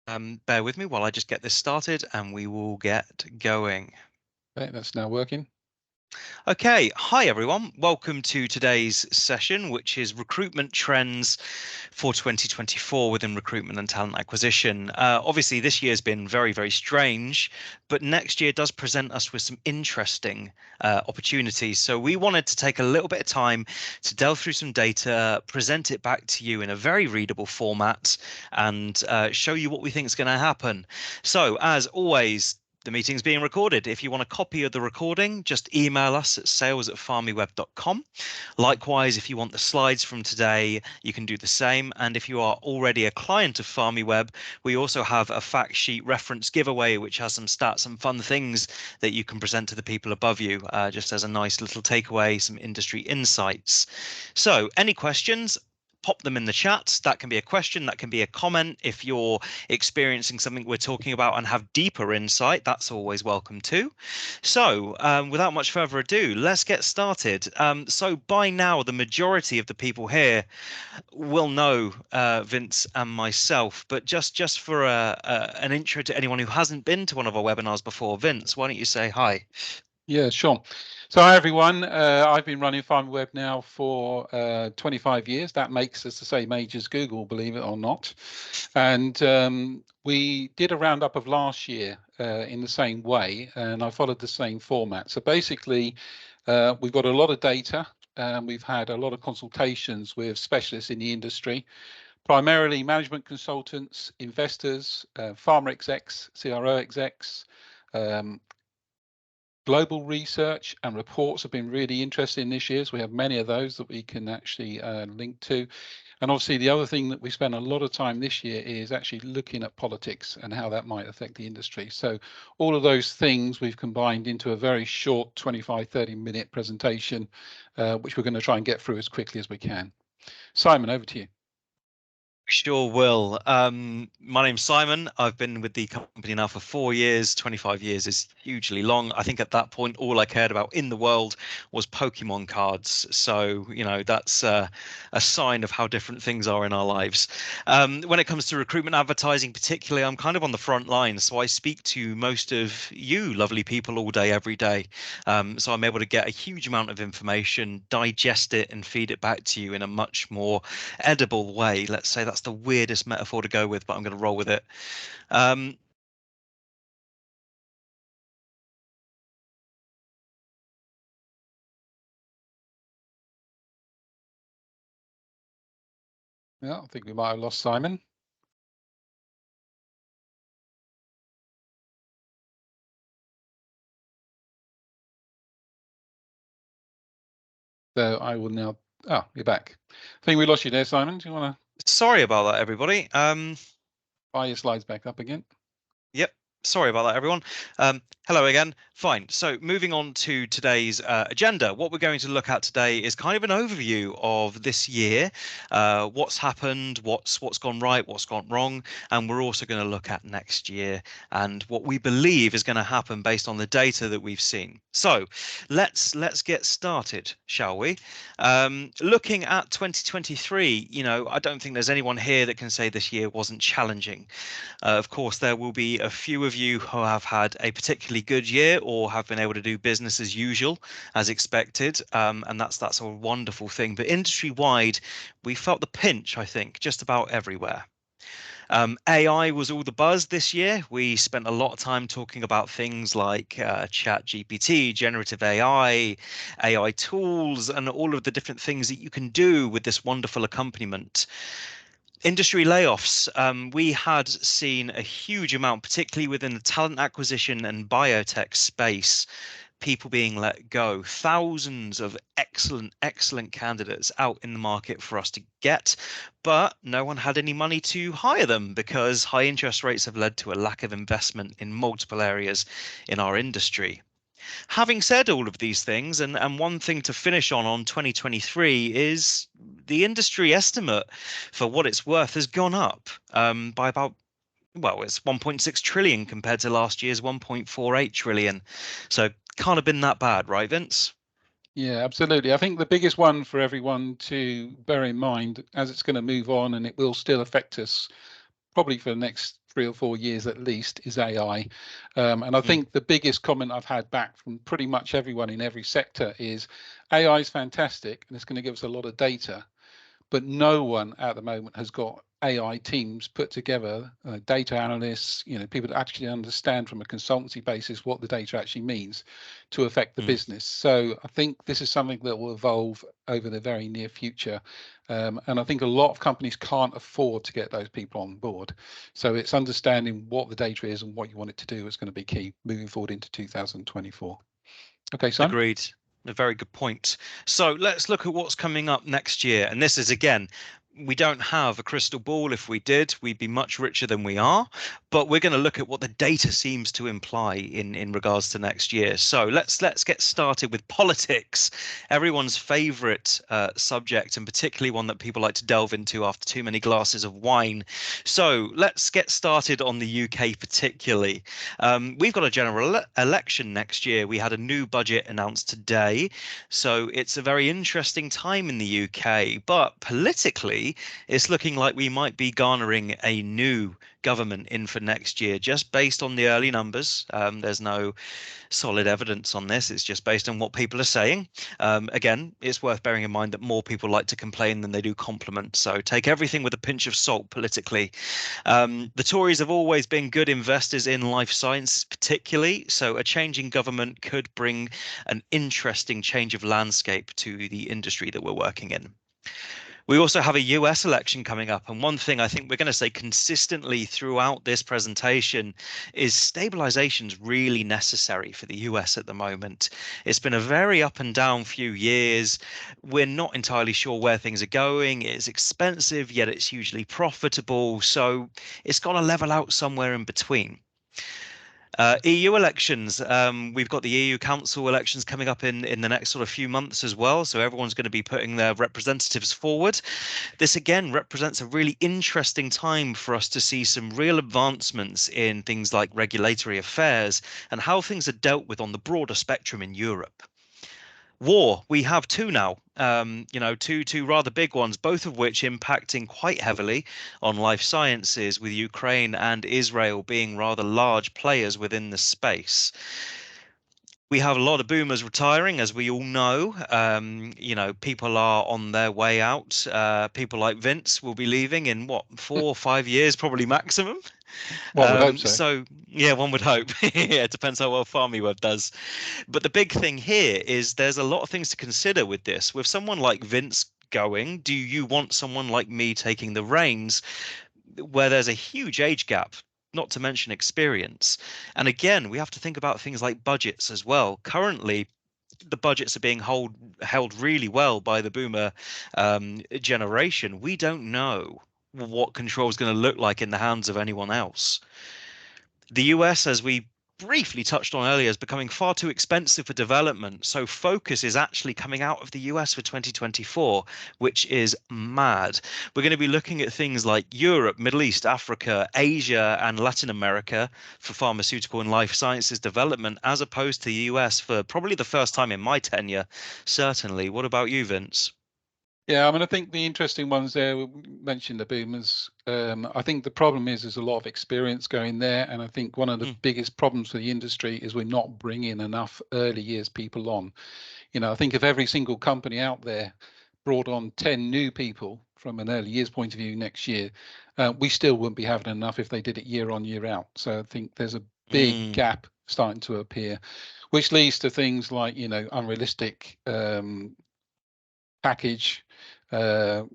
Bear with me while I just get this started and we will get going. Okay, that's now working. Okay, hi everyone. Welcome to today's session, which is recruitment trends for 2024 within recruitment and talent acquisition. Obviously, this year's been very, very strange, but next year does present us with some interesting opportunities. So we wanted to take a little bit of time to delve through some data, present it back to you in a very readable format, and show you what we think is going to happen. So, as always, the meeting's being recorded. If you want a copy of the recording, just email us at sales@PharmiWeb.com. Likewise, if you want the slides from today, you can do the same. And if you are already a client of PharmiWeb, we also have a fact sheet reference giveaway, which has some stats and fun things that you can present to the people above you, just as a nice little takeaway, some industry insights. So, any questions? Pop them in the chat. That can be a question, that can be a comment. If you're experiencing something we're talking about and have deeper insight, that's always welcome too. So, without much further ado, let's get started. So, by now, the majority of the people here will know Vince and myself, but just for an intro to anyone who hasn't been to one of our webinars before, Vince, why don't you say hi? Yeah, sure. So hi everyone. I've been running PharmiWeb now for 25 years. That makes us the same age as Google, believe it or not. And we did a roundup of last year in the same way, and I followed the same format. So basically, we've got a lot of data, and we've had a lot of consultations with specialists in the industry, primarily management consultants, investors, pharma execs, CRO execs. Global research and reports have been really interesting this year. So we have many of those that we can actually link to. And obviously the other thing that we spent a lot of time this year is actually looking at politics and how that might affect the industry. So all of those things we've combined into a very short 25-30-minute presentation, which we're going to try and get through as quickly as we can. Simon, over to you. Sure will. My name's Simon. I've been with the company now for 4 years. 25 years is hugely long. I think at that point, all I cared about in the world was Pokemon cards. So, that's a sign of how different things are in our lives. When it comes to recruitment advertising, particularly, I'm kind of on the front line. So I speak to most of you lovely people all day, every day. So I'm able to get a huge amount of information, digest it, and feed it back to you in a much more edible way. Let's say that's the weirdest metaphor to go with, but I'm going to roll with it. Yeah, I think we might have lost Simon. So I will now, you're back. I think we lost you there, Simon. Do you want to? Sorry about that, everybody. Fire your slides back up again? Yep. Sorry about that, everyone. Hello again. Fine. So moving on to today's agenda, what we're going to look at today is kind of an overview of this year, what's happened, what's gone right, what's gone wrong, and we're also going to look at next year and what we believe is going to happen based on the data that we've seen. So let's get started, shall we? Looking at 2023, I don't think there's anyone here that can say this year wasn't challenging. Of course, there will be a few of you who have had a particularly good year or have been able to do business as usual, as expected, and that's a wonderful thing. But industry-wide, we felt the pinch, I think, just about everywhere. AI was all the buzz this year. We spent a lot of time talking about things like Chat GPT, generative AI, AI tools, and all of the different things that you can do with this wonderful accompaniment. Industry layoffs. We had seen a huge amount, particularly within the talent acquisition and biotech space, people being let go. Thousands of excellent candidates out in the market for us to get, but no one had any money to hire them because high interest rates have led to a lack of investment in multiple areas in our industry. Having said all of these things, and one thing to finish on 2023 is the industry estimate for what it's worth has gone up by about, well, it's 1.6 trillion compared to last year's 1.48 trillion. So can't have been that bad, right, Vince? Yeah, absolutely. I think the biggest one for everyone to bear in mind, as it's going to move on and it will still affect us probably for the next 3 or 4 years at least is AI. And I think the biggest comment I've had back from pretty much everyone in every sector is AI is fantastic and it's going to give us a lot of data, but no one at the moment has got AI teams put together, data analysts, people that actually understand from a consultancy basis what the data actually means to affect the business. So I think this is something that will evolve over the very near future. And I think a lot of companies can't afford to get those people on board. So it's understanding what the data is and what you want it to do is going to be key moving forward into 2024. Okay, Simon? Agreed. A very good point. So let's look at what's coming up next year. And this is, again, we don't have a crystal ball. If we did, we'd be much richer than we are. But we're going to look at what the data seems to imply in regards to next year. So let's get started with politics, everyone's favorite subject, and particularly one that people like to delve into after too many glasses of wine. So let's get started on the UK particularly. We've got a general election next year. We had a new budget announced today. So it's a very interesting time in the UK. But politically, it's looking like we might be garnering a new government in for next year, just based on the early numbers. There's no solid evidence on this. It's just based on what people are saying. Again, it's worth bearing in mind that more people like to complain than they do compliment. So take everything with a pinch of salt politically. The Tories have always been good investors in life sciences, particularly. So a changing government could bring an interesting change of landscape to the industry that we're working in. We also have a US election coming up. And one thing I think we're going to say consistently throughout this presentation is stabilization is really necessary for the US at the moment. It's been a very up and down few years. We're not entirely sure where things are going. It's expensive, yet it's hugely profitable. So it's got to level out somewhere in between. EU elections. We've got the EU Council elections coming up in the next sort of few months as well. So everyone's going to be putting their representatives forward. This again represents a really interesting time for us to see some real advancements in things like regulatory affairs and how things are dealt with on the broader spectrum in Europe. War, we have two now, two rather big ones, both of which impacting quite heavily on life sciences, with Ukraine and Israel being rather large players within the space. We have a lot of boomers retiring, as we all know. People are on their way out. People like Vince will be leaving in 4 or 5 years, probably maximum. One would hope so. So yeah, one would hope. Yeah, it depends how well PharmiWeb does. But the big thing here is there's a lot of things to consider with this. With someone like Vince going, do you want someone like me taking the reins where there's a huge age gap? Not to mention experience. And again, we have to think about things like budgets as well. Currently, the budgets are being held really well by the boomer generation. We don't know what control is going to look like in the hands of anyone else. The US, as we briefly touched on earlier, is becoming far too expensive for development. So focus is actually coming out of the US for 2024, which is mad. We're going to be looking at things like Europe, Middle East, Africa, Asia, and Latin America for pharmaceutical and life sciences development, as opposed to the US for probably the first time in my tenure, certainly. What about you, Vince? Yeah, I mean, I think the interesting ones there, we mentioned the boomers. I think the problem is there's a lot of experience going there. And I think one of the biggest problems for the industry is we're not bringing enough early years people on. I think if every single company out there brought on 10 new people from an early years point of view next year, we still wouldn't be having enough if they did it year on, year out. So I think there's a big gap starting to appear, which leads to things like, unrealistic package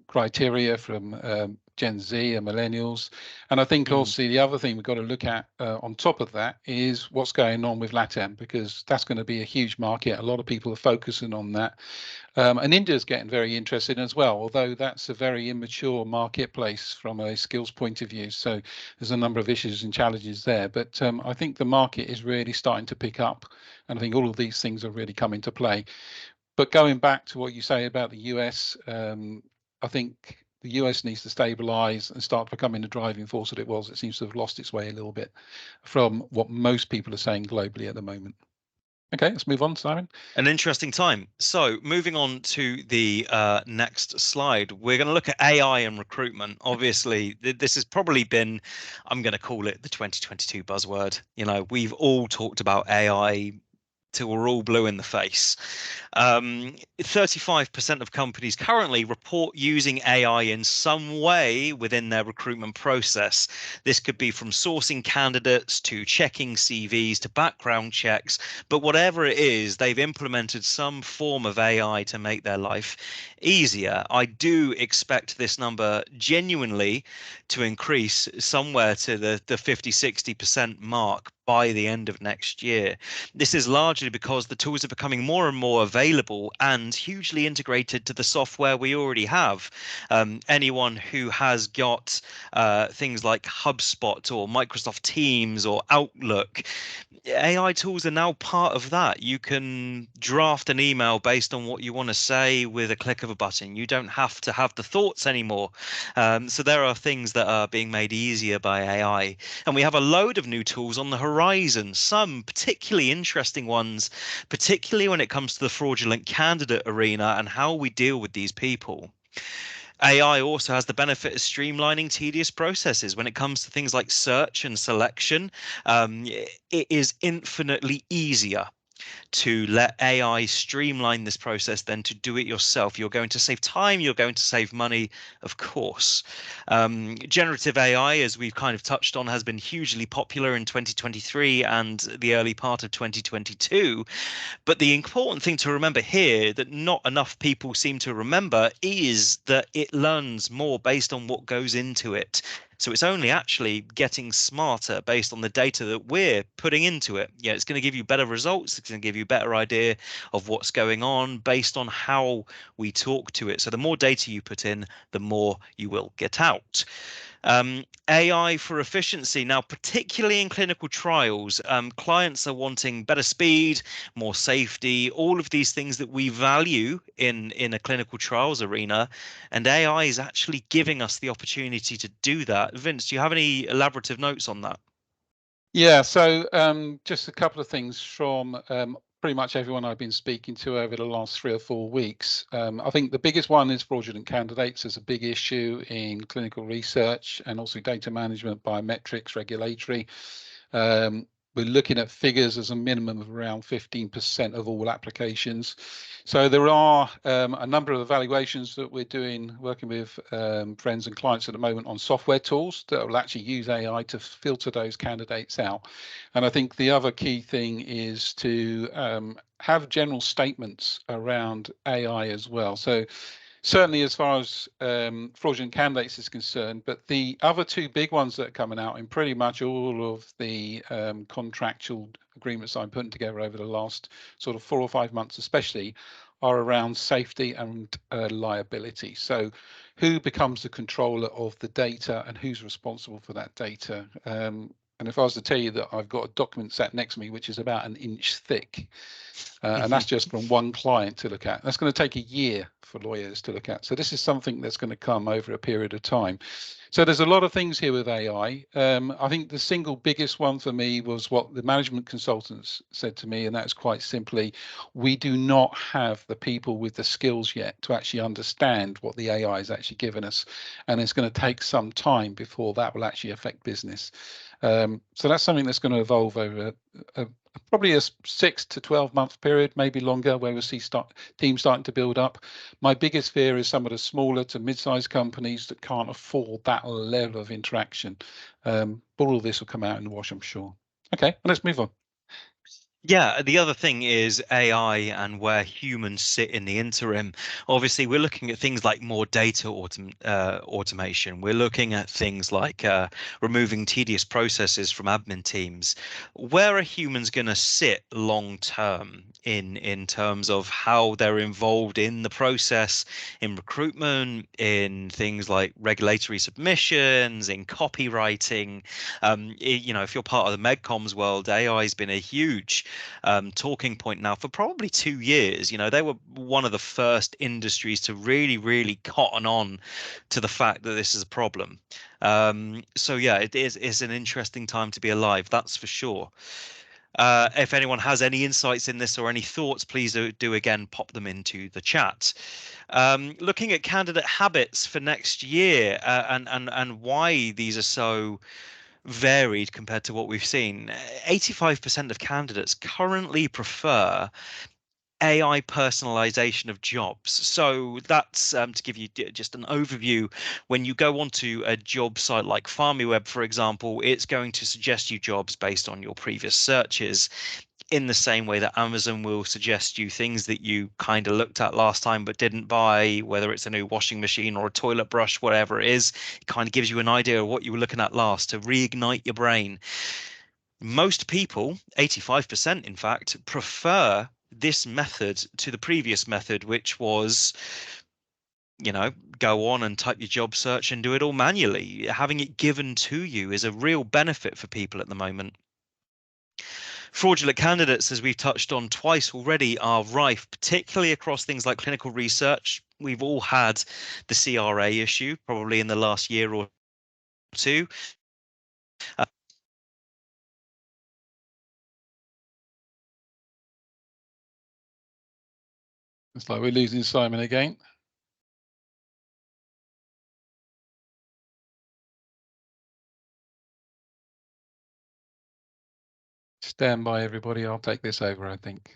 criteria from Gen Z and millennials. And I think also the other thing we've got to look at on top of that is what's going on with LATAM, because that's going to be a huge market. A lot of people are focusing on that. And India's getting very interested as well, although that's a very immature marketplace from a skills point of view. So there's a number of issues and challenges there. But I think the market is really starting to pick up. And I think all of these things are really coming to play. But going back to what you say about the US, I think the US needs to stabilize and start becoming the driving force that it was. It seems to have lost its way a little bit from what most people are saying globally at the moment. Okay, let's move on, Simon. An interesting time. So, moving on to the next slide, we're going to look at AI and recruitment. Obviously, this has probably been, I'm going to call it the 2022 buzzword. We've all talked about AI till we're all blue in the face. 35% of companies currently report using AI in some way within their recruitment process. This could be from sourcing candidates to checking CVs to background checks, but whatever it is, they've implemented some form of AI to make their life easier. I do expect this number genuinely to increase somewhere to the 50-60% mark by the end of next year. This is largely because the tools are becoming more and more available and hugely integrated to the software we already have. Anyone who has got things like HubSpot or Microsoft Teams or Outlook, AI tools are now part of that. You can draft an email based on what you want to say with a click of a button. You don't have to have the thoughts anymore. So there are things that are being made easier by AI. And we have a load of new tools on the horizon, some particularly interesting ones, particularly when it comes to the fraudulent candidate arena and how we deal with these people. AI also has the benefit of streamlining tedious processes when it comes to things like search and selection. It is infinitely easier to let AI streamline this process than to do it yourself. You're going to save time, you're going to save money, of course. Generative AI, as we've kind of touched on, has been hugely popular in 2023 and the early part of 2022. But the important thing to remember here that not enough people seem to remember is that it learns more based on what goes into it. So it's only actually getting smarter based on the data that we're putting into it. Yeah, it's going to give you better results. It's going to give you a better idea of what's going on based on how we talk to it. So the more data you put in, the more you will get out. AI for efficiency. Now, particularly in clinical trials, clients are wanting better speed, more safety, all of these things that we value in a clinical trials arena. And AI is actually giving us the opportunity to do that. Vince, do you have any elaborative notes on that? Yeah, so just a couple of things from pretty much everyone I've been speaking to over the last 3 or 4 weeks. I think the biggest one is fraudulent candidates. There's a big issue in clinical research and also data management, biometrics, regulatory. We're looking at figures as a minimum of around 15% of all applications. So there are a number of evaluations that we're doing, working with friends and clients at the moment on software tools that will actually use AI to filter those candidates out. And I think the other key thing is to have general statements around AI as well. So certainly as far as fraudulent candidates is concerned, but the other two big ones that are coming out in pretty much all of the contractual agreements I'm putting together over the last sort of 4 or 5 months especially are around safety and liability. So who becomes the controller of the data and who's responsible for that data? And if I was to tell you that I've got a document sat next to me, which is about an inch thick, and that's just from one client to look at. That's going to take a year for lawyers to look at. So this is something that's going to come over a period of time. So there's a lot of things here with AI. I think the single biggest one for me was what the management consultants said to me, and that's quite simply, we do not have the people with the skills yet to actually understand what the AI is actually giving us, and it's going to take some time before that will actually affect business. So that's something that's going to evolve over probably a 6 to 12 month period, maybe longer, where we'll see teams starting to build up. My biggest fear is some of the smaller to mid-sized companies that can't afford that level of interaction. But all of this will come out in the wash, I'm sure. Okay, well, let's move on. Yeah, the other thing is AI and where humans sit in the interim. Obviously, we're looking at things like more data automation. We're looking at things like removing tedious processes from admin teams. Where are humans going to sit long term in terms of how they're involved in the process, in recruitment, in things like regulatory submissions, in copywriting? If you're part of the medcoms world, AI has been a huge talking point now for probably 2 years. They were one of the first industries to really cotton on to the fact that this is a problem. So yeah, it's an interesting time to be alive, that's for sure. If anyone has any insights in this or any thoughts, please do again pop them into the chat. Looking at candidate habits for next year, and why these are so varied compared to what we've seen. 85% of candidates currently prefer AI personalization of jobs. So that's to give you just an overview. When you go onto a job site like PharmiWeb, for example, it's going to suggest you jobs based on your previous searches, in the same way that Amazon will suggest you things that you kind of looked at last time but didn't buy, whether it's a new washing machine or a toilet brush, whatever it is. It kind of gives you an idea of what you were looking at last to reignite your brain. Most people, 85% in fact, prefer this method to the previous method, which was, go on and type your job search and do it all manually. Having it given to you is a real benefit for people at the moment. Fraudulent candidates, as we've touched on twice already, are rife, particularly across things like clinical research. We've all had the CRA issue probably in the last year or two. It's like we're losing Simon again. Stand by, everybody. I'll take this over, I think.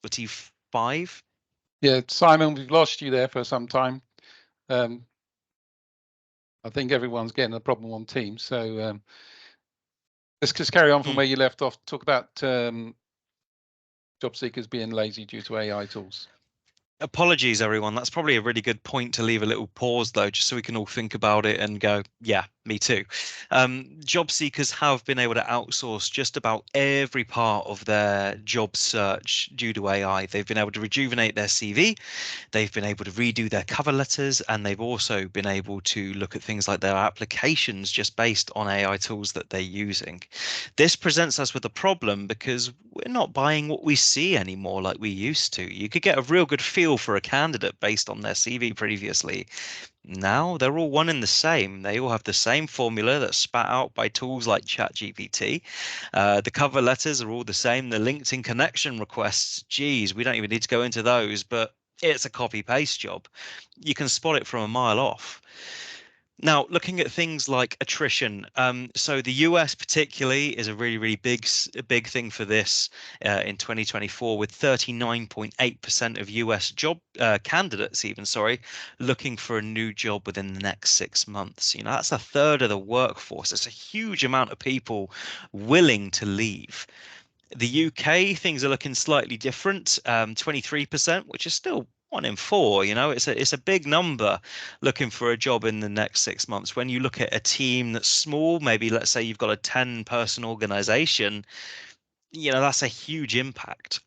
45. Yeah, Simon, we've lost you there for some time. I think everyone's getting a problem on Teams. So let's just carry on from where you left off. Talk about job seekers being lazy due to AI tools. Apologies, everyone. That's probably a really good point to leave a little pause, though, just so we can all think about it and go, yeah, me too. Job seekers have been able to outsource just about every part of their job search due to AI. They've been able to rejuvenate their CV, they've been able to redo their cover letters, and they've also been able to look at things like their applications just based on AI tools that they're using. This presents us with a problem because we're not buying what we see anymore like we used to. You could get a real good feel for a candidate based on their CV previously. Now they're all one and the same. They all have the same formula that's spat out by tools like ChatGPT. The cover letters are all the same. The LinkedIn connection requests, geez, we don't even need to go into those, but it's a copy paste job. You can spot it from a mile off. Now, looking at things like attrition, so the US particularly is a really, really big thing for this in 2024, with 39.8% of US job candidates, even looking for a new job within the next 6 months. That's a third of the workforce. It's a huge amount of people willing to leave. The UK, things are looking slightly different, 23%, which is still 1 in 4. It's a big number looking for a job in the next 6 months. When you look at a team that's small, maybe let's say you've got a 10-person organization, that's a huge impact.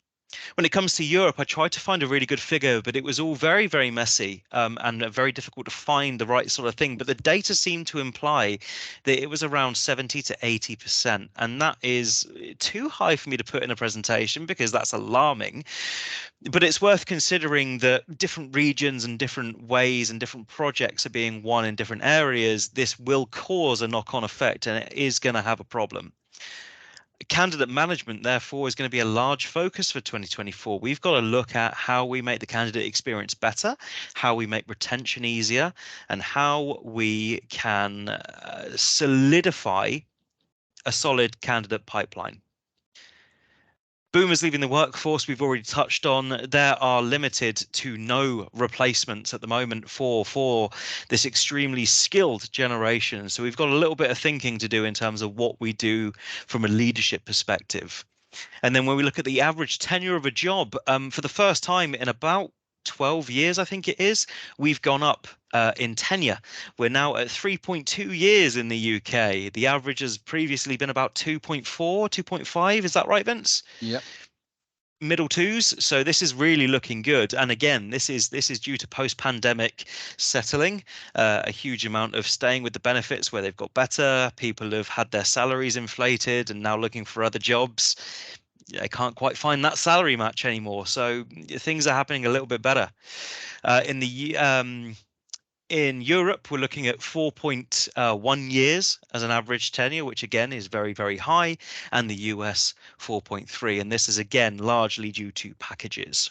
When it comes to Europe, I tried to find a really good figure, but it was all very, very messy, and very difficult to find the right sort of thing. But the data seemed to imply that it was around 70 to 80%. And that is too high for me to put in a presentation because that's alarming. But it's worth considering that different regions and different ways and different projects are being won in different areas. This will cause a knock-on effect, and it is going to have a problem. Candidate management, therefore, is going to be a large focus for 2024. We've got to look at how we make the candidate experience better, how we make retention easier, and how we can solidify a solid candidate pipeline. Boomers leaving the workforce, we've already touched on. There are limited to no replacements at the moment for this extremely skilled generation. So we've got a little bit of thinking to do in terms of what we do from a leadership perspective. And then when we look at the average tenure of a job, for the first time in about 12 years, I think it is, we've gone up in tenure. We're now at 3.2 years in the UK. The average has previously been about 2.4, 2.5. Is that right, Vince? Yeah. Middle twos. So this is really looking good. And again, this is due to post-pandemic settling, a huge amount of staying with the benefits where they've got better. People have had their salaries inflated and now looking for other jobs. They can't quite find that salary match anymore. So things are happening a little bit better. In the In Europe, we're looking at 4.1 years as an average tenure, which again is very, very high, and the US 4.3. And this is again largely due to packages.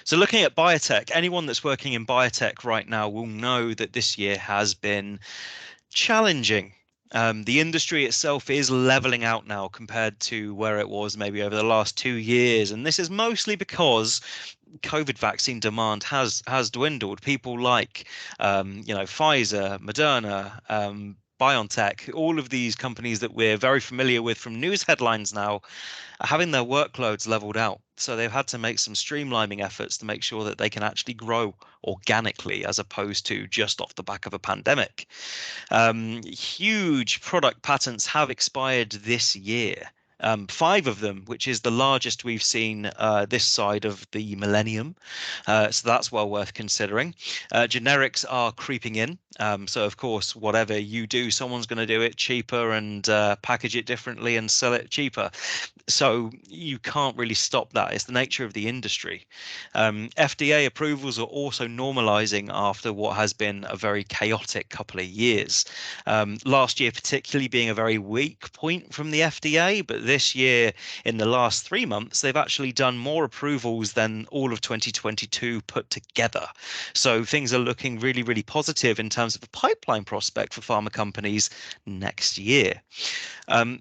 So looking at biotech, anyone that's working in biotech right now will know that this year has been challenging. The industry itself is leveling out now compared to where it was maybe over the last 2 years, and this is mostly because COVID vaccine demand has dwindled. People like Pfizer, Moderna, BioNTech, all of these companies that we're very familiar with from news headlines now are having their workloads leveled out. So they've had to make some streamlining efforts to make sure that they can actually grow organically as opposed to just off the back of a pandemic. Huge product patents have expired this year. 5 of them, which is the largest we've seen this side of the millennium. So that's well worth considering. Generics are creeping in. So, of course, whatever you do, someone's going to do it cheaper and package it differently and sell it cheaper. So you can't really stop that. It's the nature of the industry. FDA approvals are also normalizing after what has been a very chaotic couple of years. Last year, particularly being a very weak point from the FDA, but this year, in the last 3 months, they've actually done more approvals than all of 2022 put together. So things are looking really, really positive in terms of a pipeline prospect for pharma companies next year.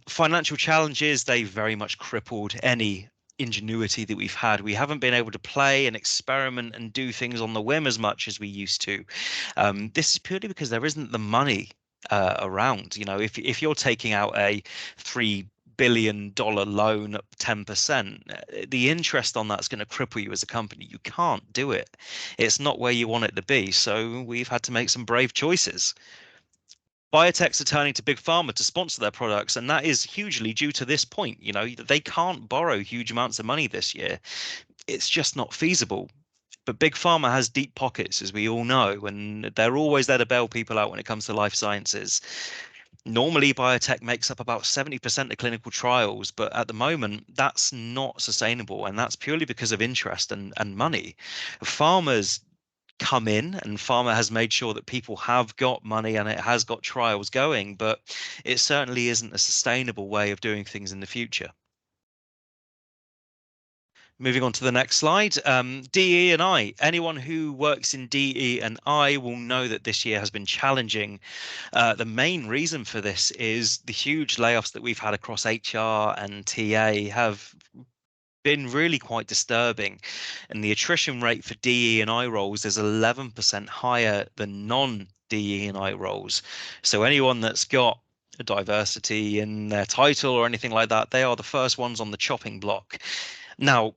Financial challenges, they very much crippled any ingenuity that we've had. We haven't been able to play and experiment and do things on the whim as much as we used to. This is purely because there isn't the money around. If you're taking out a $3 billion loan at 10%, the interest on that's going to cripple you as a company. You can't do it. It's not where you want it to be. So we've had to make some brave choices. Biotechs are turning to big pharma to sponsor their products, and that is hugely due to this point. They can't borrow huge amounts of money this year. It's just not feasible. But big pharma has deep pockets, as we all know, and they're always there to bail people out when it comes to life sciences. Normally, biotech makes up about 70% of clinical trials, but at the moment, that's not sustainable, and that's purely because of interest and money. Farmers come in, and pharma has made sure that people have got money and it has got trials going, but it certainly isn't a sustainable way of doing things in the future. Moving on to the next slide, DE and I. Anyone who works in DE and I will know that this year has been challenging. The main reason for this is the huge layoffs that we've had across HR and TA have been really quite disturbing, and the attrition rate for DE and I roles is 11% higher than non-DE and I roles. So anyone that's got a diversity in their title or anything like that, they are the first ones on the chopping block. Now,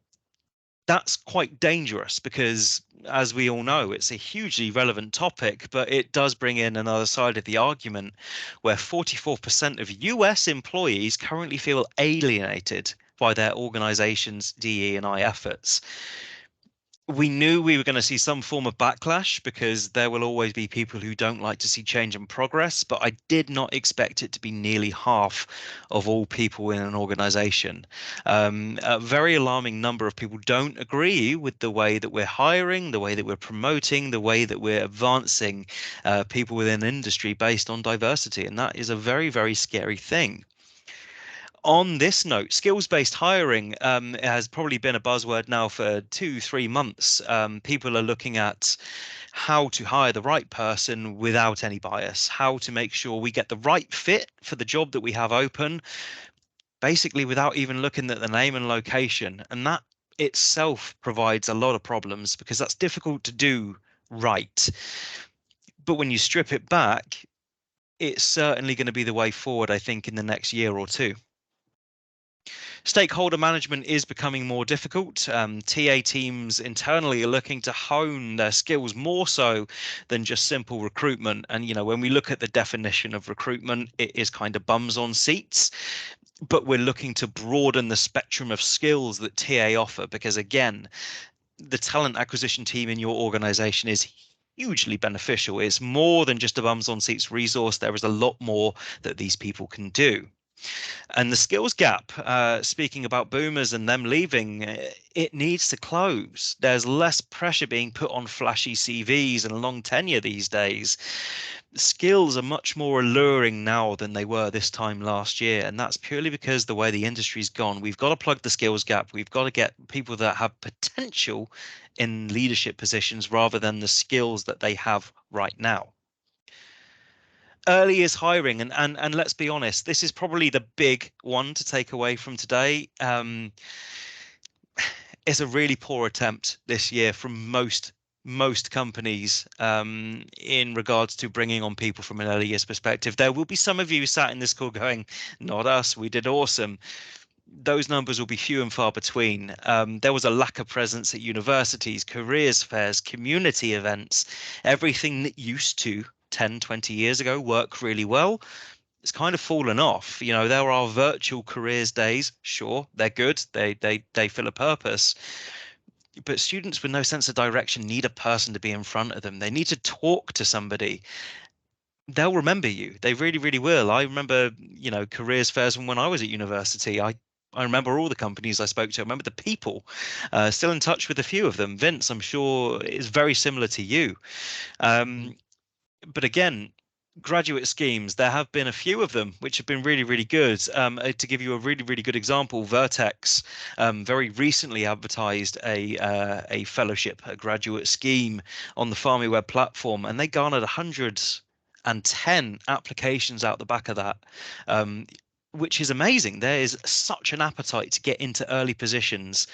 that's quite dangerous because, as we all know, it's a hugely relevant topic, but it does bring in another side of the argument where 44% of US employees currently feel alienated by their organization's DE and I efforts. We knew we were going to see some form of backlash because there will always be people who don't like to see change and progress, but I did not expect it to be nearly half of all people in an organization. A very alarming number of people don't agree with the way that we're hiring, the way that we're promoting, the way that we're advancing people within industry based on diversity, and that is a very, very scary thing. On this note, skills-based hiring has probably been a buzzword now for 2-3 months. People are looking at how to hire the right person without any bias, how to make sure we get the right fit for the job that we have open, basically without even looking at the name and location. And that itself provides a lot of problems because that's difficult to do right. But when you strip it back, it's certainly going to be the way forward, I think, in the next year or two. Stakeholder management is becoming more difficult. TA teams internally are looking to hone their skills more so than just simple recruitment. And, when we look at the definition of recruitment, it is kind of bums on seats. But we're looking to broaden the spectrum of skills that TA offer because, again, the talent acquisition team in your organization is hugely beneficial. It's more than just a bums on seats resource. There is a lot more that these people can do. And the skills gap, speaking about boomers and them leaving, it needs to close. There's less pressure being put on flashy CVs and long tenure these days. Skills are much more alluring now than they were this time last year. And that's purely because the way the industry's gone. We've got to plug the skills gap. We've got to get people that have potential in leadership positions rather than the skills that they have right now. Early is hiring, and let's be honest, this is probably the big one to take away from today. It's a really poor attempt this year from most companies in regards to bringing on people from an early years perspective. There will be some of you sat in this call going, not us, we did awesome. Those numbers will be few and far between. There was a lack of presence at universities, careers fairs, community events, everything that used to 10, 20 years ago work really well. It's kind of fallen off. You know, there are virtual careers days. Sure, they're good. They fill a purpose. But students with no sense of direction need a person to be in front of them. They need to talk to somebody. They'll remember you. They really, really will. I remember, you know, careers fairs from when I was at university. I remember all the companies I spoke to. I remember the people. Still in touch with a few of them. Vince, I'm sure, is very similar to you. But again, graduate schemes, there have been a few of them which have been really, really good. To give you a really, really good example, Vertex very recently advertised a fellowship, a graduate scheme on the PharmiWeb platform, and they garnered 110 applications out the back of that. Which is amazing. There is such an appetite to get into early positions.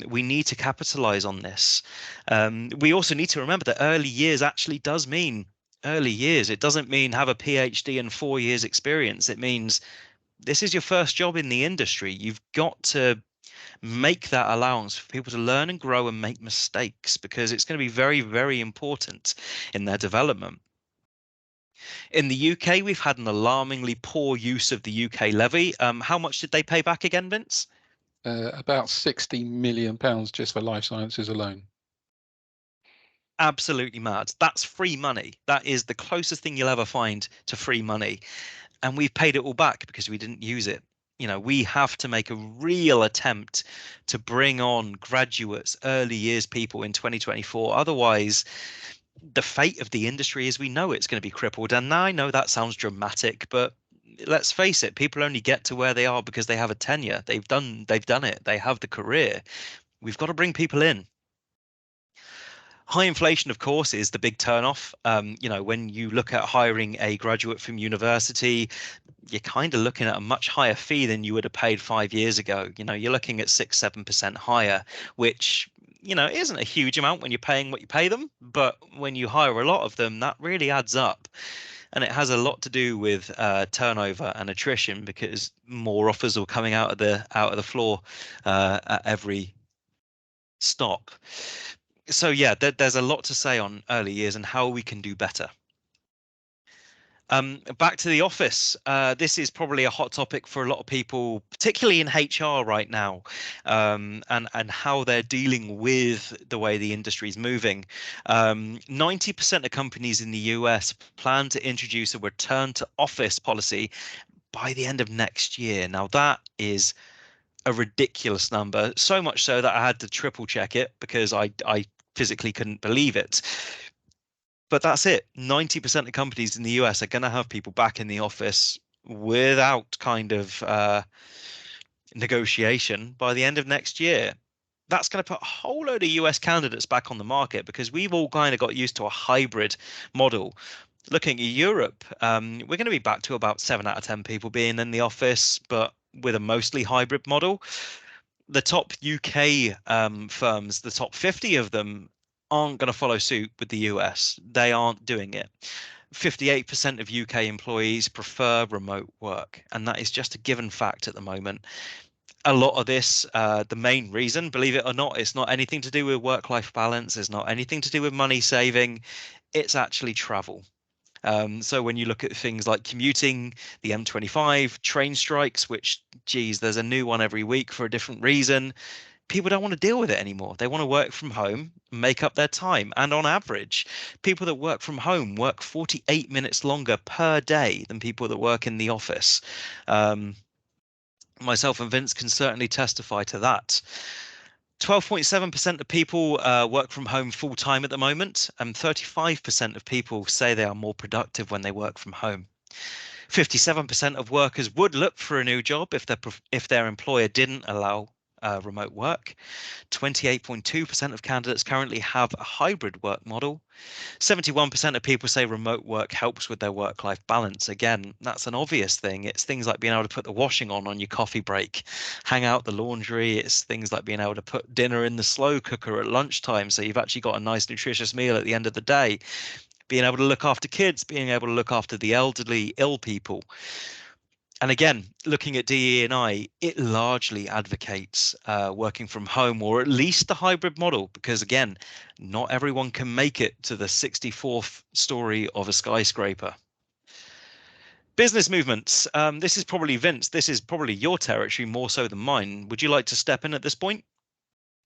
We need to capitalize on this. We also need to remember that early years actually does mean early years. It doesn't mean have a PhD and 4 years experience. It means this is your first job in the industry. You've got to make that allowance for people to learn and grow and make mistakes, because it's going to be very, very important in their development. In the UK, we've had an alarmingly poor use of the UK levy. How much did they pay back again, Vince? About £60 million just for life sciences alone. Absolutely mad. That's free money. That is the closest thing you'll ever find to free money. And we've paid it all back because we didn't use it. You know, we have to make a real attempt to bring on graduates, early years people in 2024. Otherwise, the fate of the industry as we know it's going to be crippled. And I know that sounds dramatic, but let's face it, people only get to where they are because they have a tenure. They've done it. They have the career. We've got to bring people in. High inflation, of course, is the big turnoff. You know, when you look at hiring a graduate from university, you're kind of looking at a much higher fee than you would have paid 5 years ago. You know, you're looking at 6-7% higher, which, you know, isn't a huge amount when you're paying what you pay them, but when you hire a lot of them, that really adds up. And it has a lot to do with turnover and attrition, because more offers are coming out of the floor at every stop. So yeah, there's a lot to say on early years and how we can do better. Back to the office. This is probably a hot topic for a lot of people, particularly in HR right now, and how they're dealing with the way the industry is moving. 90% of companies in the US plan to introduce a return to office policy by the end of next year. Now that is a ridiculous number, so much so that I had to triple check it because I physically couldn't believe it. But that's it. 90% of companies in the US are going to have people back in the office without kind of negotiation by the end of next year. That's going to put a whole load of US candidates back on the market, because we've all kind of got used to a hybrid model. Looking at Europe, we're going to be back to about 7 out of 10 people being in the office, but with a mostly hybrid model. The top UK firms, the top 50 of them, aren't going to follow suit with the US. They aren't doing it. 58% of UK employees prefer remote work, and that is just a given fact at the moment. A lot of this, the main reason, believe it or not, it's not anything to do with work-life balance. It's not anything to do with money saving. It's actually travel. So when you look at things like commuting, the M25, train strikes, which, geez, there's a new one every week for a different reason. people don't want to deal with it anymore. They want to work from home, make up their time. And on average, people that work from home work 48 minutes longer per day than people that work in the office. Um, Myself and Vince can certainly testify to that. 12.7% of people work from home full time at the moment, and 35% of people say they are more productive when they work from home. 57% of workers would look for a new job if their employer didn't allow remote work. 28.2% of candidates currently have a hybrid work model. 71% of people say remote work helps with their work-life balance. Again, that's an obvious thing. It's things like being able to put the washing on your coffee break, hang out the laundry. It's things like being able to put dinner in the slow cooker at lunchtime, so you've actually got a nice, nutritious meal at the end of the day. Being able to look after kids, being able to look after the elderly, ill people. And again, looking at DE&I, it largely advocates working from home, or at least the hybrid model, because again, not everyone can make it to the 64th story of a skyscraper. Business movements. This is probably Vince. This is probably your territory more so than mine. Would you like to step in at this point?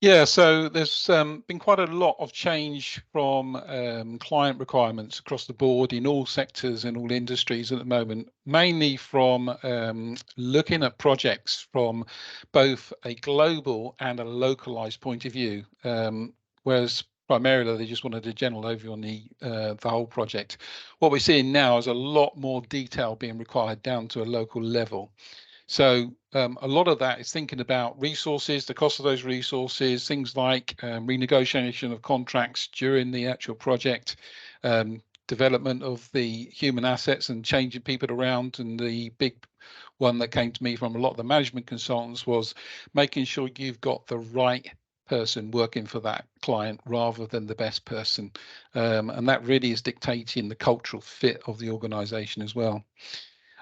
Yeah, so there's been quite a lot of change from client requirements across the board in all sectors and all industries at the moment, mainly from looking at projects from both a global and a localized point of view, whereas primarily they just wanted a general overview on the whole project. What we're seeing now is a lot more detail being required down to a local level. So a lot of that is thinking about resources, the cost of those resources, things like renegotiation of contracts during the actual project, development of the human assets and changing people around. And the big one that came to me from a lot of the management consultants was making sure you've got the right person working for that client rather than the best person. And that really is dictating the cultural fit of the organization as well.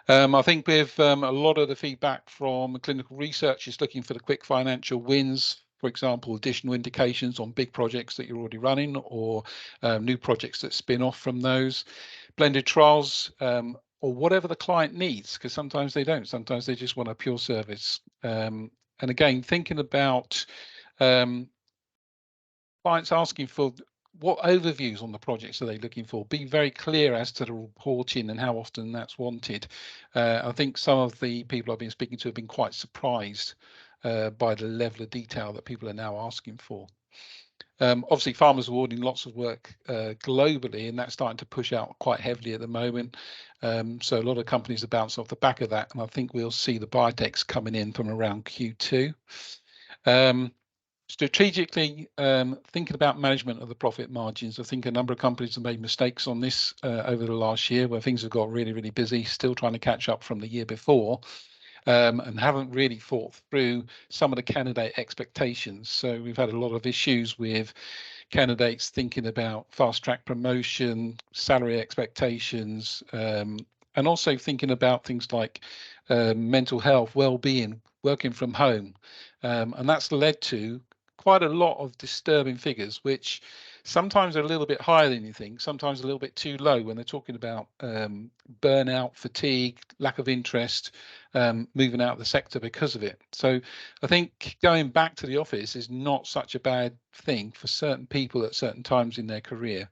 I think with a lot of the feedback from clinical research is looking for the quick financial wins, for example, additional indications on big projects that you're already running or new projects that spin off from those. Blended trials or whatever the client needs, because sometimes they don't. Sometimes they just want a pure service. And again, thinking about um, clients asking for what overviews on the projects are they looking for? Be very clear as to the reporting and how often that's wanted. I think some of the people I've been speaking to have been quite surprised by the level of detail that people are now asking for. Obviously, farmers are awarding lots of work globally, and that's starting to push out quite heavily at the moment. So a lot of companies are bouncing off the back of that, and I think we'll see the biotechs coming in from around Q2. Strategically, thinking about management of the profit margins, I think a number of companies have made mistakes on this over the last year where things have got really, really busy, still trying to catch up from the year before, and haven't really thought through some of the candidate expectations. So we've had a lot of issues with candidates thinking about fast track promotion, salary expectations, and also thinking about things like mental health, well-being, working from home. And that's led to quite a lot of disturbing figures, which sometimes are a little bit higher than you think, sometimes a little bit too low when they're talking about burnout, fatigue, lack of interest, moving out of the sector because of it. So I think going back to the office is not such a bad thing for certain people at certain times in their career.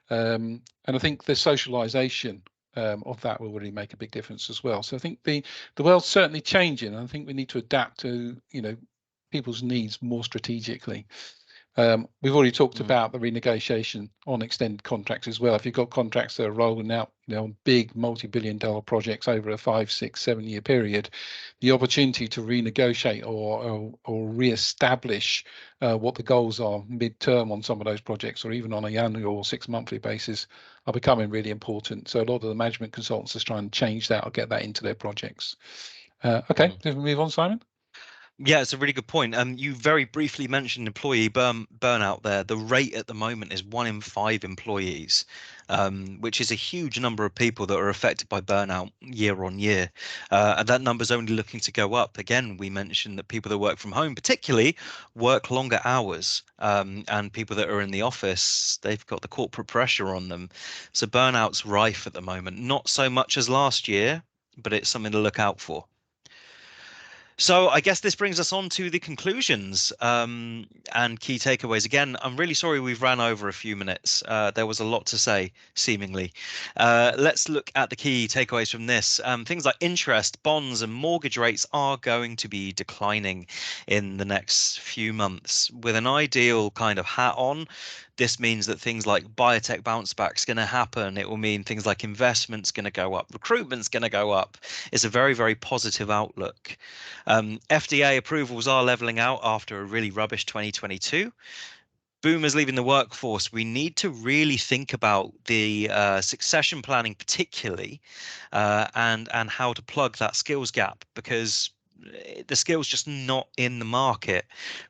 And I think the socialization of that will really make a big difference as well. So I think the world's certainly changing. And I think we need to adapt to, people's needs more strategically. We've already talked about the renegotiation on extended contracts as well. If you've got contracts that are rolling out, on big multi-billion-dollar projects over a 5, 6, 7-year period, the opportunity to renegotiate or re-establish what the goals are mid-term on some of those projects, or even on an annual or 6-monthly basis, are becoming really important. So a lot of the management consultants are trying to change that or get that into their projects. Okay, did we move on, Simon? Yeah, it's a really good point. You very briefly mentioned employee burnout there. The rate at the moment is 1 in 5 employees, which is a huge number of people that are affected by burnout year on year. And that number's only looking to go up. Again, we mentioned that people that work from home, particularly, work longer hours. And people that are in the office, they've got the corporate pressure on them. So burnout's rife at the moment. Not so much as last year, but it's something to look out for. So I guess this brings us on to the conclusions and key takeaways. Again, I'm really sorry we've ran over a few minutes. There was a lot to say, seemingly. Let's look at the key takeaways from this. Things like interest, bonds, and mortgage rates are going to be declining in the next few months. With an ideal kind of hat on, this means that things like biotech bounce back is going to happen. It will mean things like investment's going to go up, recruitment's going to go up. It's a very, very positive outlook. FDA approvals are leveling out after a really rubbish 2022. Boomers leaving the workforce, we need to really think about the succession planning, particularly, and how to plug that skills gap, because the skills just not in the market.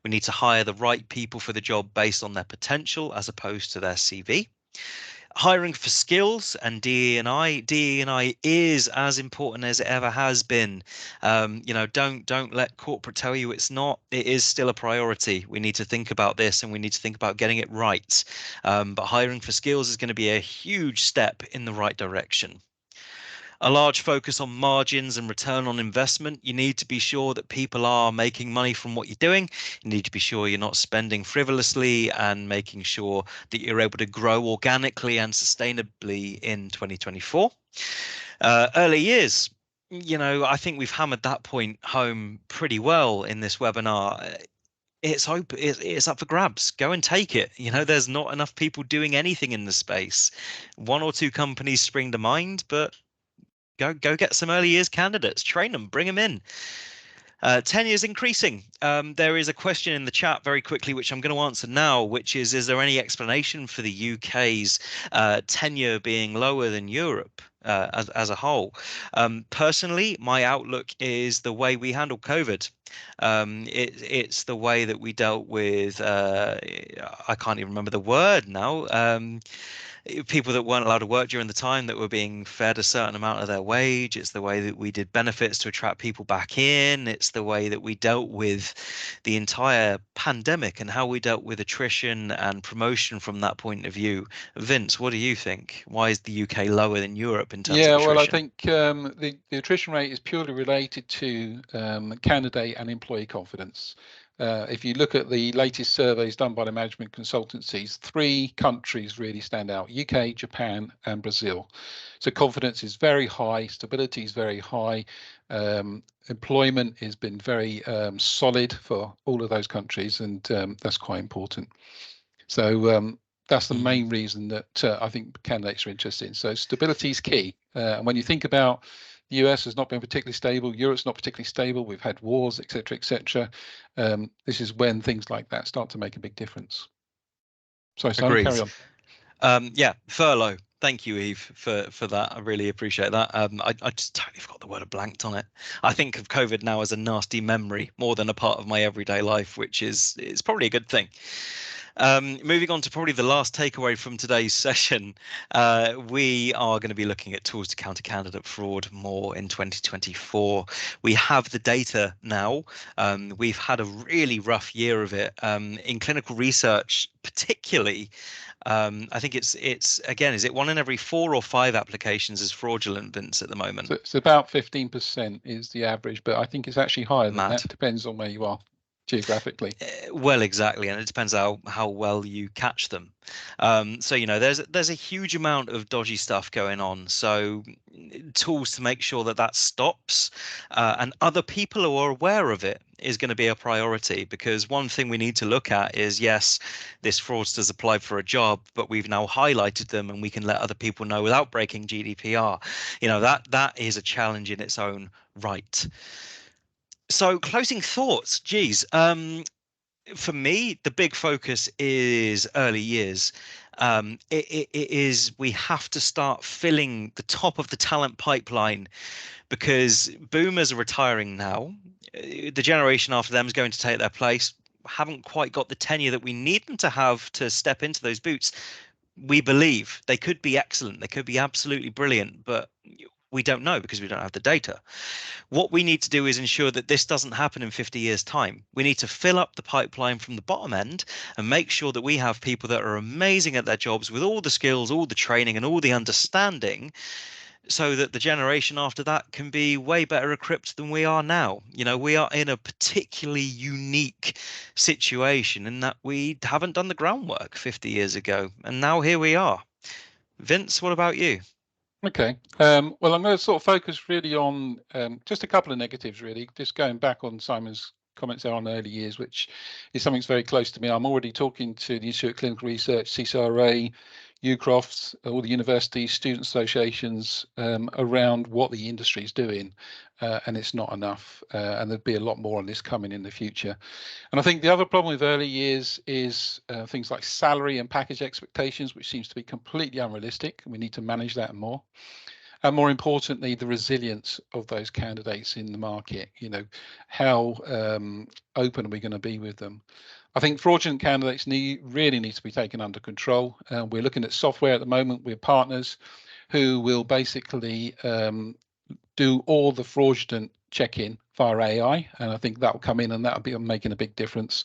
We need to hire the right people for the job based on their potential as opposed to their CV. Hiring for skills and DE&I is as important as it ever has been. Don't let corporate tell you it's not. It is still a priority. We need to think about this, and we need to think about getting it right. But hiring for skills is going to be a huge step in the right direction. A large focus on margins and return on investment. You need to be sure that people are making money from what you're doing. You need to be sure you're not spending frivolously, and making sure that you're able to grow organically and sustainably in 2024. Early years. I think we've hammered that point home pretty well in this webinar. It's open, it's up for grabs. Go and take it. There's not enough people doing anything in the space. One or two companies spring to mind, but go get some early years candidates, train them, bring them in. Tenure is increasing. There is a question in the chat very quickly, which I'm going to answer now, which is there any explanation for the UK's tenure being lower than Europe as a whole? Personally, my outlook is the way we handled COVID. It's the way that we dealt with, I can't even remember the word now, people that weren't allowed to work during the time, that were being fed a certain amount of their wage. It's the way that we did benefits to attract people back in. It's the way that we dealt with the entire pandemic and how we dealt with attrition and promotion from that point of view. Vince, what do you think? Why is the UK lower than Europe in terms of attrition? Well, I think the attrition rate is purely related to candidate and employee confidence. If you look at the latest surveys done by the management consultancies, 3 countries really stand out: UK, Japan, and Brazil. So confidence is very high, stability is very high, employment has been very solid for all of those countries, and that's quite important. So that's the main reason that I think candidates are interested in. So stability is key. And when you think about the US has not been particularly stable, Europe's not particularly stable, we've had wars, etc., etc. This is when things like that start to make a big difference. Sorry, Simon, carry on. Furlough. Thank you, Eve, for that. I really appreciate that. I just totally forgot the word, blanked on it. I think of COVID now as a nasty memory more than a part of my everyday life, which is probably a good thing. Moving on to probably the last takeaway from today's session, we are going to be looking at tools to counter candidate fraud more in 2024. We have the data now. We've had a really rough year of it in clinical research, particularly. I think it's again, is it 1 in every 4 or 5 applications is fraudulent, Vince, at the moment? So it's about 15% is the average, but I think it's actually higher than that. Depends on where you are geographically. Well, exactly, and it depends how well you catch them. So there's a huge amount of dodgy stuff going on. So tools to make sure that stops, and other people who are aware of it is going to be a priority, because one thing we need to look at is, yes, this fraudster's applied for a job, but we've now highlighted them and we can let other people know without breaking GDPR. That is a challenge in its own right. So closing thoughts, geez. For me, the big focus is early years. It is, we have to start filling the top of the talent pipeline, because boomers are retiring now. The generation after them is going to take their place. Haven't quite got the tenure that we need them to have to step into those boots. We believe they could be excellent. They could be absolutely brilliant, but we don't know because we don't have the data. What we need to do is ensure that this doesn't happen in 50 years' time. We need to fill up the pipeline from the bottom end and make sure that we have people that are amazing at their jobs with all the skills, all the training, and all the understanding, so that the generation after that can be way better equipped than we are now. You know, we are in a particularly unique situation in that we haven't done the groundwork 50 years ago, and now here we are. Vince, what about you? Okay. Well, I'm going to sort of focus really on just a couple of negatives, really, just going back on Simon's comments there on early years, which is something that's very close to me. I'm already talking to the Institute of Clinical Research, CCRA, UCROFT, all the universities, student associations around what the industry is doing, and it's not enough. And there'd be a lot more on this coming in the future. And I think the other problem with early years is things like salary and package expectations, which seems to be completely unrealistic. And we need to manage that more. And more importantly, the resilience of those candidates in the market. You know, how open are we going to be with them? I think fraudulent candidates really need to be taken under control. We're looking at software at the moment with partners who will basically do all the fraudulent check-in via AI, and I think that will come in and that will be making a big difference.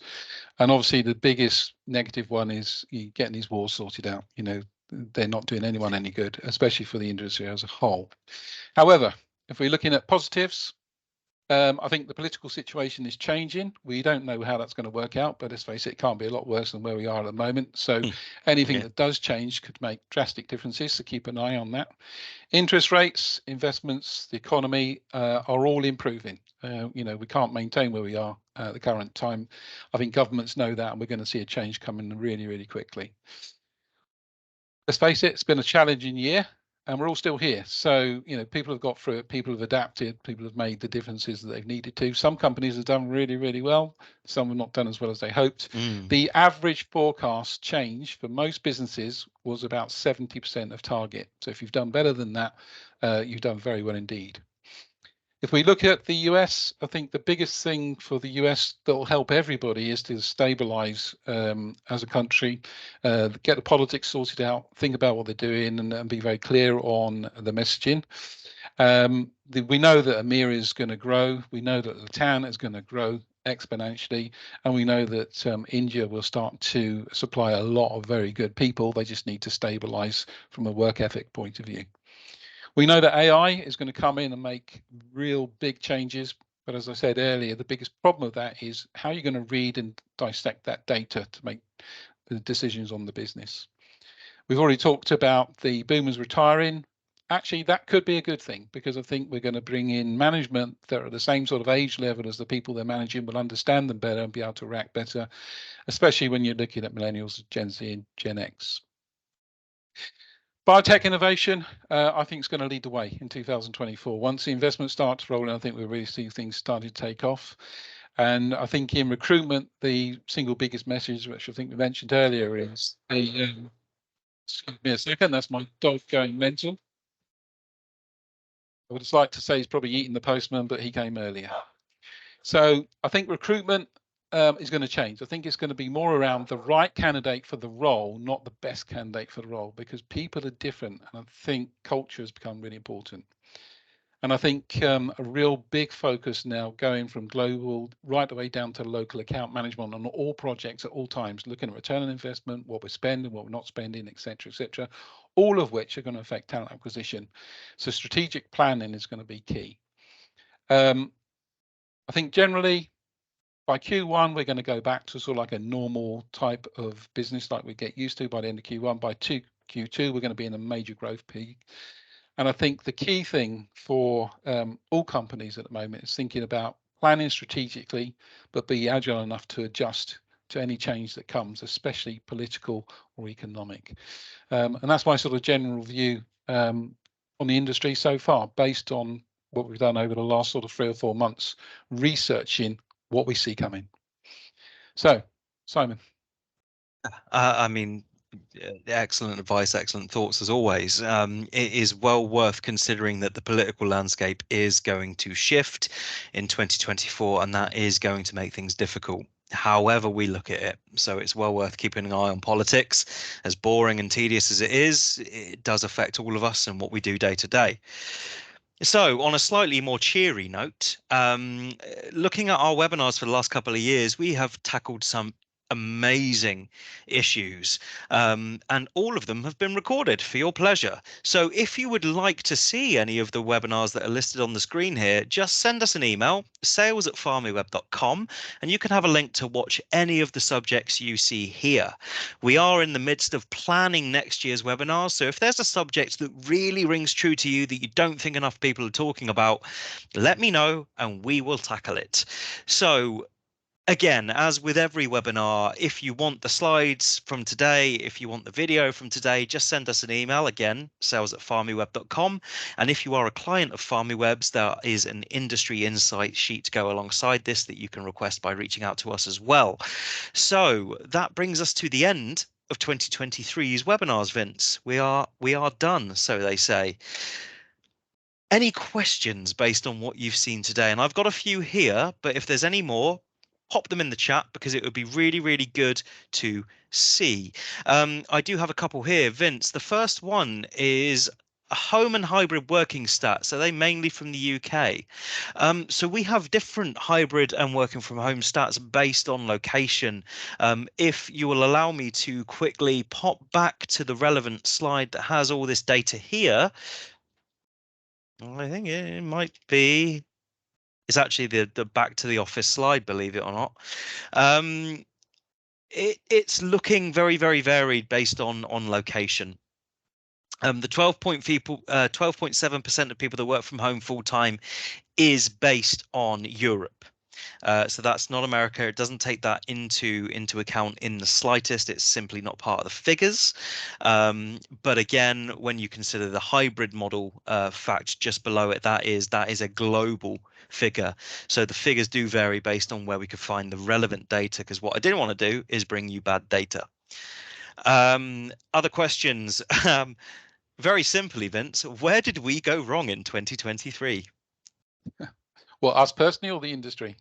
And obviously, the biggest negative one is getting these wars sorted out. You know, they're not doing anyone any good, especially for the industry as a whole. However, if we're looking at positives, I think the political situation is changing. We don't know how that's going to work out, but let's face it, it can't be a lot worse than where we are at the moment. So anything that does change could make drastic differences, so keep an eye on that. Interest rates, investments, the economy are all improving. You know, we can't maintain where we are at the current time. I think governments know that, and we're going to see a change coming really, really quickly. Let's face it, it's been a challenging year, and we're all still here. So, you know, people have got through it, people have adapted, people have made the differences that they've needed to. Some companies have done really, really well. Some have not done as well as they hoped. The average forecast change for most businesses was about 70% of target. So if you've done better than that, you've done very well indeed. If we look at the US, I think the biggest thing for the US that will help everybody is to stabilize as a country, get the politics sorted out, think about what they're doing, and be very clear on the messaging. We know that EMEA is going to grow. We know that LATAM is going to grow exponentially, and we know that India will start to supply a lot of very good people. They just need to stabilize from a work ethic point of view. We know that AI is going to come in and make real big changes. But as I said earlier, the biggest problem of that is how you're going to read and dissect that data to make the decisions on the business. We've already talked about the boomers retiring. Actually, that could be a good thing, because I think we're going to bring in management that are the same sort of age level as the people they're managing, will understand them better and be able to react better, especially when you're looking at millennials, Gen Z and Gen X. Biotech innovation, I think, is going to lead the way in 2024. Once the investment starts rolling, I think we'll really see things starting to take off. And I think in recruitment, the single biggest message, which I think we mentioned earlier, is excuse me a second, that's my dog going mental. I would just like to say he's probably eating the postman, but he came earlier. So I think recruitment is going to change. I think it's going to be more around the right candidate for the role, not the best candidate for the role, because people are different. And I think culture has become really important. And I think a real big focus now going from global right the way down to local account management on all projects at all times, looking at return on investment, what we're spending, what we're not spending, et cetera, all of which are going to affect talent acquisition. So strategic planning is going to be key. I think generally by Q1, we're going to go back to sort of like a normal type of business like we get used to by the end of Q1. By Q2, we're going to be in a major growth peak. And I think the key thing for all companies at the moment is thinking about planning strategically, but be agile enough to adjust to any change that comes, especially political or economic. And that's my sort of general view on the industry so far, based on what we've done over the last sort of 3 or 4 months, researching what we see coming. So, Simon. I mean, excellent advice, excellent thoughts as always. It is well worth considering that the political landscape is going to shift in 2024, and that is going to make things difficult, however we look at it. So it's well worth keeping an eye on politics. As boring and tedious as it is, it does affect all of us and what we do day to day. So, on a slightly more cheery note, looking at our webinars for the last couple of years, we have tackled some amazing issues, and all of them have been recorded for your pleasure. So if you would like to see any of the webinars that are listed on the screen here, just send us an email, sales@PharmiWeb.com, and you can have a link to watch any of the subjects you see here. We are in the midst of planning next year's webinars, so if there's a subject that really rings true to you that you don't think enough people are talking about, let me know and we will tackle it. So again, as with every webinar, if you want the slides from today, if you want the video from today, just send us an email, again, sales@PharmiWeb.com. And if you are a client of PharmiWeb's, there is an industry insight sheet to go alongside this that you can request by reaching out to us as well. So that brings us to the end of 2023's webinars, Vince. We are done, so they say. Any questions based on what you've seen today? And I've got a few here, but if there's any more, pop them in the chat because it would be really, really good to see. I do have a couple here. Vince, the first one is a home and hybrid working stats. Are they mainly from the UK? So we have different hybrid and working from home stats based on location. If you will allow me to quickly pop back to the relevant slide that has all this data here, I think it might be. It's actually the back to the office slide, believe it or not. It's looking very, very varied based on location. The 12.7% of people that work from home full time is based on Europe. So that's not America. It doesn't take that into account in the slightest. It's simply not part of the figures. But again, when you consider the hybrid model fact just below it, that is a global figure. So the figures do vary based on where we could find the relevant data, because what I didn't want to do is bring you bad data. Other questions? Very simply, Vince, where did we go wrong in 2023? Well, us personally or the industry?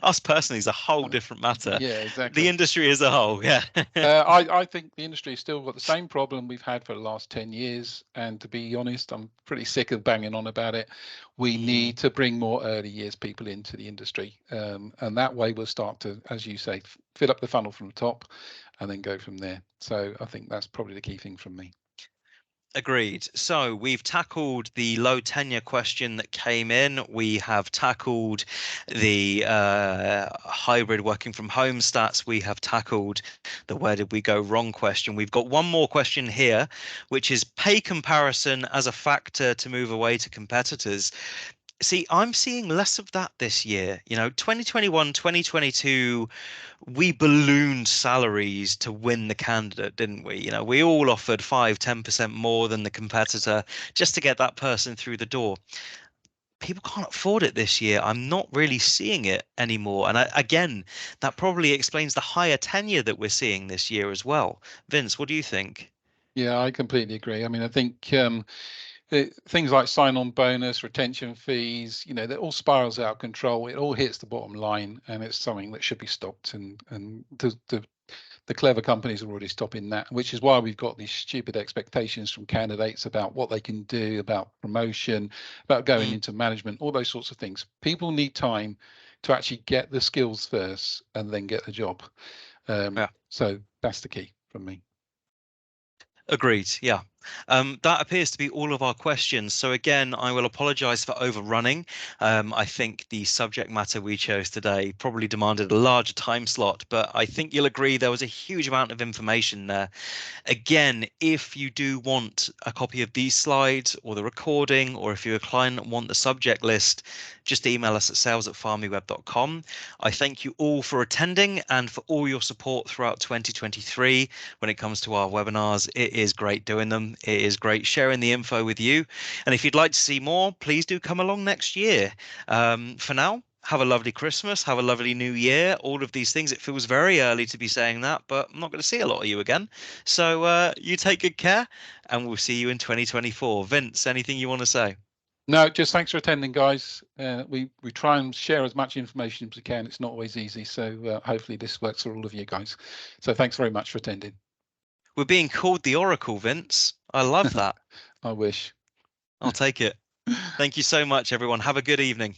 Us personally is a whole different matter. Yeah, exactly. The industry as a whole, yeah. I think the industry has still got the same problem we've had for the last 10 years. And to be honest, I'm pretty sick of banging on about it. We need to bring more early years people into the industry. And that way we'll start to, as you say, fill up the funnel from the top and then go from there. So I think that's probably the key thing from me. Agreed. So we've tackled the low tenure question that came in. We have tackled the hybrid working from home stats. We have tackled the where did we go wrong question. We've got one more question here, which is pay comparison as a factor to move away to competitors. See, I'm seeing less of that this year. 2021, 2022, we ballooned salaries to win the candidate, didn't we? We all offered 5-10% more than the competitor just to get that person through the door. People can't afford it this year. I'm not really seeing it anymore. And again, that probably explains the higher tenure that we're seeing this year as well. Vince, what do you think? Yeah, I completely agree. I mean, I think things like sign-on bonus, retention fees, that all spirals out of control. It all hits the bottom line, and it's something that should be stopped. And the clever companies are already stopping that, which is why we've got these stupid expectations from candidates about what they can do, about promotion, about going into management, all those sorts of things. People need time to actually get the skills first and then get the job. So that's the key from me. Agreed. Yeah. That appears to be all of our questions. So again, I will apologize for overrunning. I think the subject matter we chose today probably demanded a larger time slot, but I think you'll agree there was a huge amount of information there. Again, if you do want a copy of these slides or the recording, or if you're a client and want the subject list, just email us at sales@PharmiWeb.com. I thank you all for attending and for all your support throughout 2023 when it comes to our webinars. It is great doing them. It is great sharing the info with you. And if you'd like to see more, please do come along next year. For now, have a lovely Christmas, have a lovely New Year, all of these things. It feels very early to be saying that, but I'm not going to see a lot of you again. So you take good care, and we'll see you in 2024. Vince, anything you want to say? No, just thanks for attending, guys. We try and share as much information as we can. It's not always easy, so hopefully this works for all of you guys. So thanks very much for attending. We're being called the Oracle, Vince. I love that. I wish. I'll take it. Thank you so much, everyone. Have a good evening.